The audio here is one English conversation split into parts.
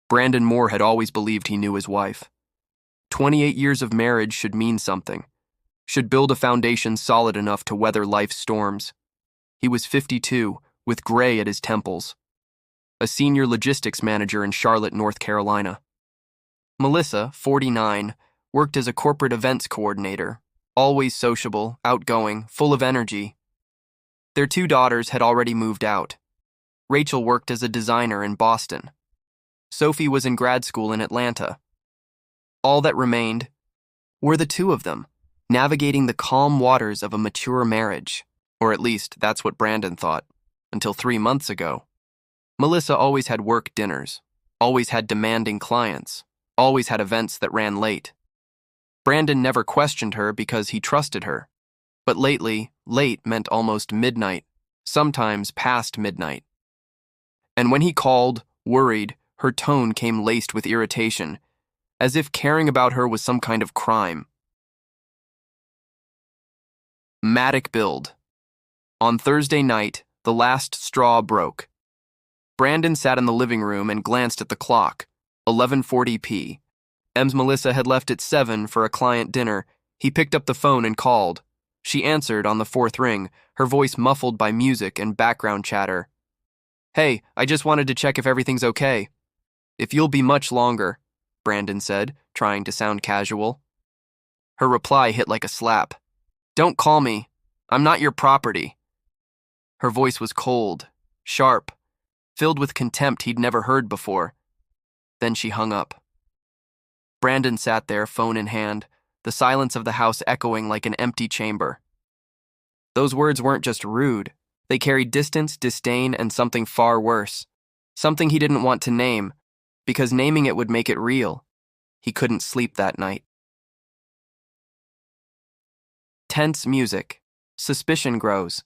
Brandon Moore had always believed he knew his wife. 28 years of marriage should mean something, should build a foundation solid enough to weather life's storms. He was 52, with gray at his temples, a senior logistics manager in Charlotte, North Carolina. Melissa, 49, worked as a corporate events coordinator, always sociable, outgoing, full of energy. Their 2 daughters had already moved out. Rachel worked as a designer in Boston. Sophie was in grad school in Atlanta. All that remained were the 2 of them, navigating the calm waters of a mature marriage, or at least that's what Brandon thought, until 3 months ago. Melissa always had work dinners, always had demanding clients, always had events that ran late. Brandon never questioned her because he trusted her, but lately, late meant almost midnight, sometimes past midnight. And when he called, worried, her tone came laced with irritation, as if caring about her was some kind of crime. Matic build. On Thursday night, the last straw broke. Brandon sat in the living room and glanced at the clock, 11:40 p. Melissa had left at 7 for a client dinner. He picked up the phone and called. She answered on the 4th ring, her voice muffled by music and background chatter. "Hey, I just wanted to check if everything's okay." "If you'll be much longer," Brandon said, trying to sound casual. Her reply hit like a slap. "Don't call me. I'm not your property." Her voice was cold, sharp, filled with contempt he'd never heard before. Then she hung up. Brandon sat there, phone in hand, the silence of the house echoing like an empty chamber. Those words weren't just rude. They carried distance, disdain, and something far worse. Something he didn't want to name, because naming it would make it real. He couldn't sleep that night. Tense music. Suspicion grows.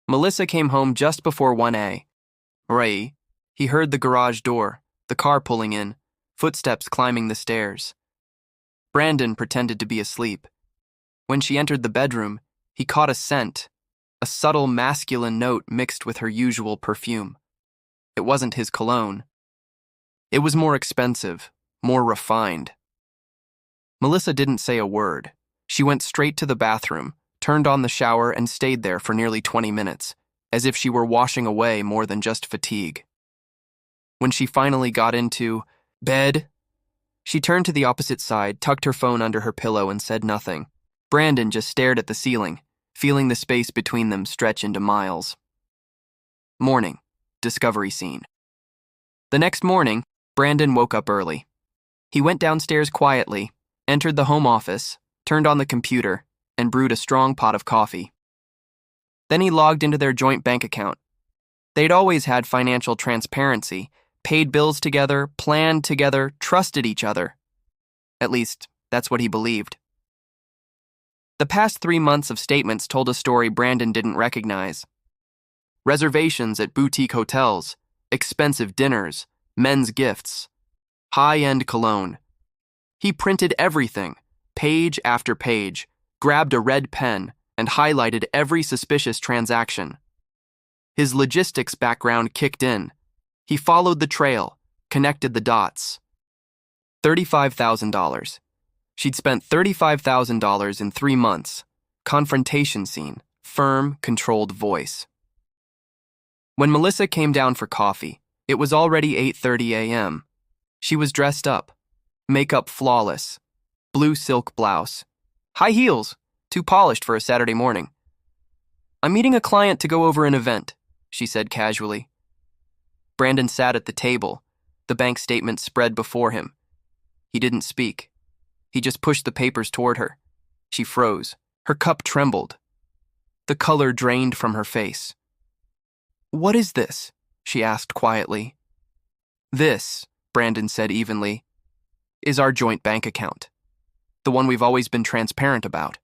Melissa came home just before 1 a.m. He heard the garage door, the car pulling in, footsteps climbing the stairs. Brandon pretended to be asleep. When she entered the bedroom, he caught a scent, a subtle masculine note mixed with her usual perfume. It wasn't his cologne. It was more expensive, more refined. Melissa didn't say a word. She went straight to the bathroom, turned on the shower, and stayed there for nearly 20 minutes, as if she were washing away more than just fatigue. When she finally got into bed, she turned to the opposite side, tucked her phone under her pillow, and said nothing. Brandon just stared at the ceiling, feeling the space between them stretch into miles. Morning. Discovery scene. The next morning, Brandon woke up early. He went downstairs quietly, entered the home office, turned on the computer, and brewed a strong pot of coffee. Then he logged into their joint bank account. They'd always had financial transparency, paid bills together, planned together, trusted each other. At least, that's what he believed. The past 3 months of statements told a story Brandon didn't recognize. Reservations at boutique hotels, expensive dinners, men's gifts, high-end cologne. He printed everything, page after page, grabbed a red pen, and highlighted every suspicious transaction. His logistics background kicked in. He followed the trail, connected the dots. $35,000. She'd spent $35,000 in 3 months. Confrontation scene, firm, controlled voice. When Melissa came down for coffee, it was already 8:30 a.m. She was dressed up, makeup flawless, blue silk blouse, high heels, too polished for a Saturday morning. "I'm meeting a client to go over an event," she said casually. Brandon sat at the table, the bank statement spread before him. He didn't speak. He just pushed the papers toward her. She froze. Her cup trembled. The color drained from her face. "What is this?" she asked quietly. "This," Brandon said evenly, "is our joint bank account. The one we've always been transparent about."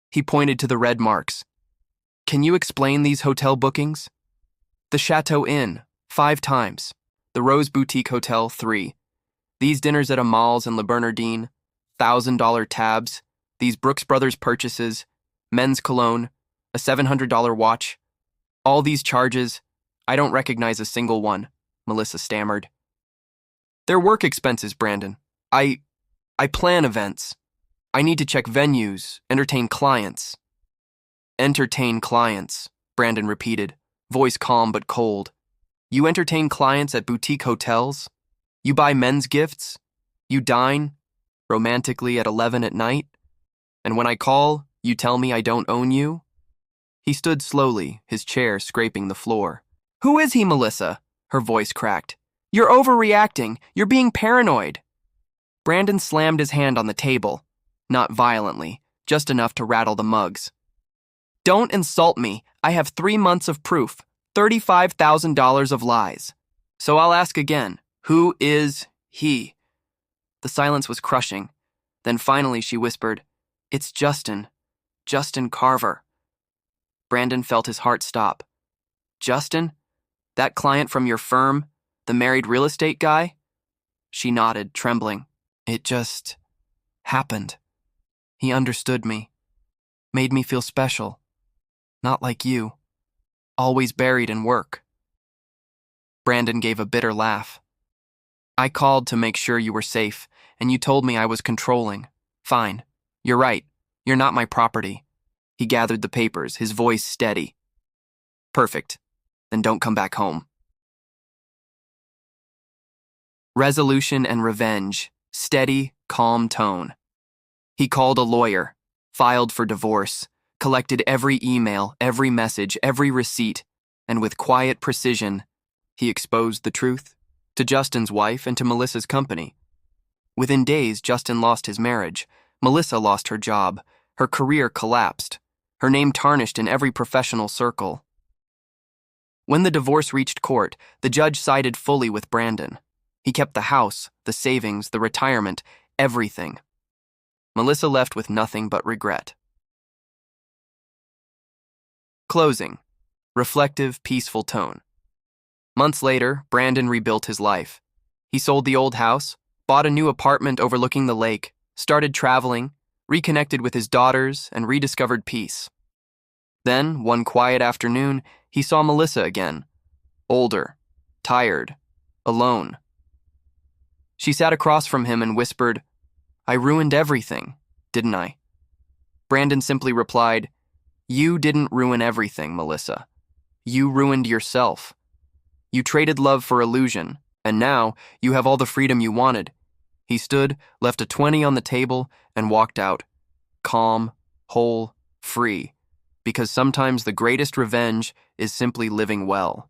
He pointed to the red marks. "Can you explain these hotel bookings?" "The Chateau Inn, 5 times. The Rose Boutique Hotel, 3. These dinners at Amal's and Le Bernardine, $1,000 tabs, these Brooks Brothers purchases, men's cologne, a $700 watch. All these charges, I don't recognize a single one," Melissa stammered. They're work expenses, Brandon. I plan events. I need to check venues, entertain clients. Entertain clients, Brandon repeated, voice calm but cold. You entertain clients at boutique hotels? You buy men's gifts? You dine romantically at 11 at night? And when I call, you tell me I don't own you? He stood slowly, his chair scraping the floor. Who is he, Melissa? Her voice cracked. You're overreacting. You're being paranoid. Brandon slammed his hand on the table, not violently, just enough to rattle the mugs. Don't insult me. I have 3 months of proof, $35,000 of lies. So I'll ask again, who is he? The silence was crushing. Then finally she whispered, It's Justin Carver. Brandon felt his heart stop. Justin? That client from your firm? The married real estate guy? She nodded, trembling. It just happened. He understood me. Made me feel special. Not like you. Always buried in work. Brandon gave a bitter laugh. I called to make sure you were safe, and you told me I was controlling. Fine. You're right. You're not my property. He gathered the papers, his voice steady. Perfect. Then don't come back home. Resolution and revenge. Steady, calm tone. He called a lawyer, filed for divorce, collected every email, every message, every receipt, and with quiet precision, he exposed the truth to Justin's wife and to Melissa's company. Within days, Justin lost his marriage. Melissa lost her job. Her career collapsed. Her name tarnished in every professional circle. When the divorce reached court, the judge sided fully with Brandon. He kept the house, the savings, the retirement, everything. Melissa left with nothing but regret. Closing. Reflective, peaceful tone. Months later, Brandon rebuilt his life. He sold the old house, bought a new apartment overlooking the lake, started traveling, reconnected with his daughters, and rediscovered peace. Then, one quiet afternoon, he saw Melissa again. Older, tired, alone. She sat across from him and whispered, I ruined everything, didn't I? Brandon simply replied, You didn't ruin everything, Melissa. You ruined yourself. You traded love for illusion, and now you have all the freedom you wanted. He stood, left a 20 on the table, and walked out. Calm, whole, free. Because sometimes the greatest revenge is simply living well.